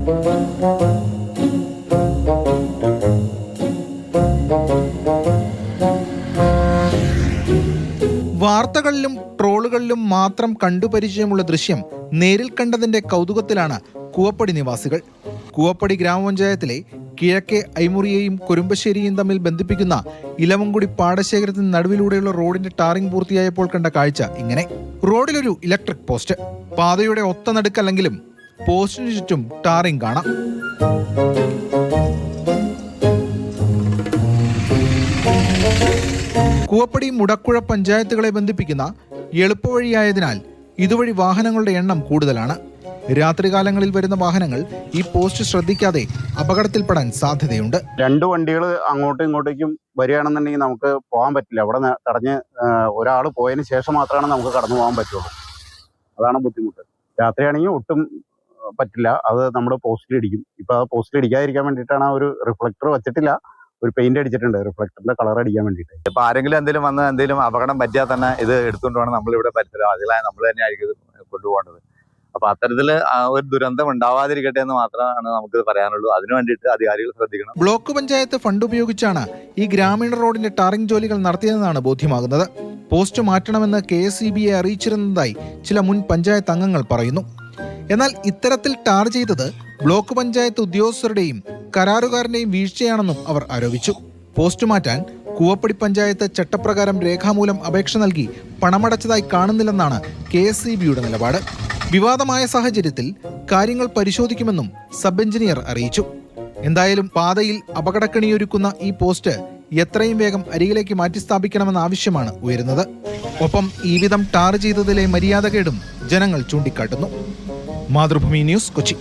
വാർത്തകളിലും ട്രോളുകളിലും മാത്രം കണ്ടുപരിചയമുള്ള ദൃശ്യം നേരിൽ കണ്ടതിന്റെ കൗതുകത്തിലാണ് കൂവപ്പടി നിവാസികൾ. കൂവപ്പടി ഗ്രാമപഞ്ചായത്തിലെ കിഴക്കേ ഐമുറിയെയും കുറുമ്പശ്ശേരിയും തമ്മിൽ ബന്ധിപ്പിക്കുന്ന ഇലവൻകുടി പാടശേഖരത്തിന് നടുവിലൂടെയുള്ള റോഡിന്റെ ടാറിംഗ് പൂർത്തിയായപ്പോൾ കണ്ട കാഴ്ച ഇങ്ങനെ. റോഡിലൊരു ഇലക്ട്രിക് പോസ്റ്റ്, പാതയുടെ ഒത്ത നടുക്കല്ലെങ്കിലും പോസ്റ്റിന് ചുറ്റും ടാറിംഗ് കാണാം. കൂവപ്പടി മുടക്കുഴ പഞ്ചായത്തുകളെ ബന്ധിപ്പിക്കുന്ന എളുപ്പവഴിയായതിനാൽ ഇതുവഴി വാഹനങ്ങളുടെ എണ്ണം കൂടുതലാണ്. രാത്രികാലങ്ങളിൽ വരുന്ന വാഹനങ്ങൾ ഈ പോസ്റ്റ് ശ്രദ്ധിക്കാതെ അപകടത്തിൽപ്പെടാൻ സാധ്യതയുണ്ട്. രണ്ട് വണ്ടികൾ അങ്ങോട്ടും ഇങ്ങോട്ടേക്കും വരികയാണെന്നുണ്ടെങ്കിൽ നമുക്ക് പോകാൻ പറ്റില്ല. അവിടെ തടഞ്ഞ് ഒരാൾ പോയതിന് ശേഷം മാത്രമാണ് നമുക്ക് കടന്നു പോകാൻ പറ്റുള്ളൂ. അതാണ് ബുദ്ധിമുട്ട്. രാത്രിയാണെങ്കിൽ ഒട്ടും പറ്റില്ല. അത് നമ്മുടെ പോസ്റ്റിലിടിക്കും. ഇപ്പൊ ആ പോസ്റ്റിലിടിക്കാതിരിക്കാൻ വേണ്ടിയിട്ടാണ് ആ ഒരു റിഫ്ലക്ടർ വെച്ചിട്ടില്ല, ഒരു പെയിന്റ് അടിച്ചിട്ടുണ്ട് റിഫ്ലക്ടറിന്റെ കളർ അടിക്കാൻ വേണ്ടിയിട്ട്. ഇപ്പൊ ആരെങ്കിലും എന്തെങ്കിലും വന്ന് എന്തെങ്കിലും അപകടം പറ്റിയാൽ തന്നെ ഇത് എടുത്തുകൊണ്ട് വേണം നമ്മളിവിടെ പരിസരം അതിലായി നമ്മൾ തന്നെ ആയിരിക്കും കൊണ്ടുപോകേണ്ടത്. അപ്പൊ അത്തരത്തിൽ ഒരു ദുരന്തം ഉണ്ടാവാതിരിക്കട്ടെ എന്ന് മാത്രമാണ് നമുക്ക് പറയാനുള്ളൂ. അതിനു വേണ്ടിയിട്ട് അധികാരികൾ ശ്രദ്ധിക്കണം. ബ്ലോക്ക് പഞ്ചായത്ത് ഫണ്ട് ഉപയോഗിച്ചാണ് ഈ ഗ്രാമീണ റോഡിന്റെ ടാറിംഗ് ജോലികൾ നടത്തിയതെന്നാണ് ബോധ്യമാകുന്നത്. പോസ്റ്റ് മാറ്റണമെന്ന് KSEBയെ അറിയിച്ചിരുന്നതായി ചില മുൻ പഞ്ചായത്ത് അംഗങ്ങൾ പറയുന്നു. എന്നാൽ ഇത്തരത്തിൽ ടാർ ചെയ്തത് ബ്ലോക്ക് പഞ്ചായത്ത് ഉദ്യോഗസ്ഥരുടെയും കരാറുകാരന്റെയും വീഴ്ചയാണെന്നും അവർ ആരോപിച്ചു. പോസ്റ്റ് മാറ്റാൻ കൂവപ്പടി പഞ്ചായത്ത് ചട്ടപ്രകാരം രേഖാമൂലം അപേക്ഷ നൽകി പണമടച്ചതായി കാണുന്നില്ലെന്നാണ് KSEBയുടെ നിലപാട്. വിവാദമായ സാഹചര്യത്തിൽ കാര്യങ്ങൾ പരിശോധിക്കുമെന്നും സബ് എഞ്ചിനീയർ അറിയിച്ചു. എന്തായാലും പാതയിൽ അപകടക്കണിയൊരുക്കുന്ന ഈ പോസ്റ്റ് എത്രയും വേഗം അരികിലേക്ക് മാറ്റി സ്ഥാപിക്കണമെന്ന ആവശ്യമാണ് ഉയരുന്നത്. ഒപ്പം ഈ വിധം ടാർ ചെയ്തതിലെ മര്യാദകേടും ജനങ്ങൾ ചൂണ്ടിക്കാട്ടുന്നു. മാതൃഭൂമി ന്യൂസ്, കൊച്ചി.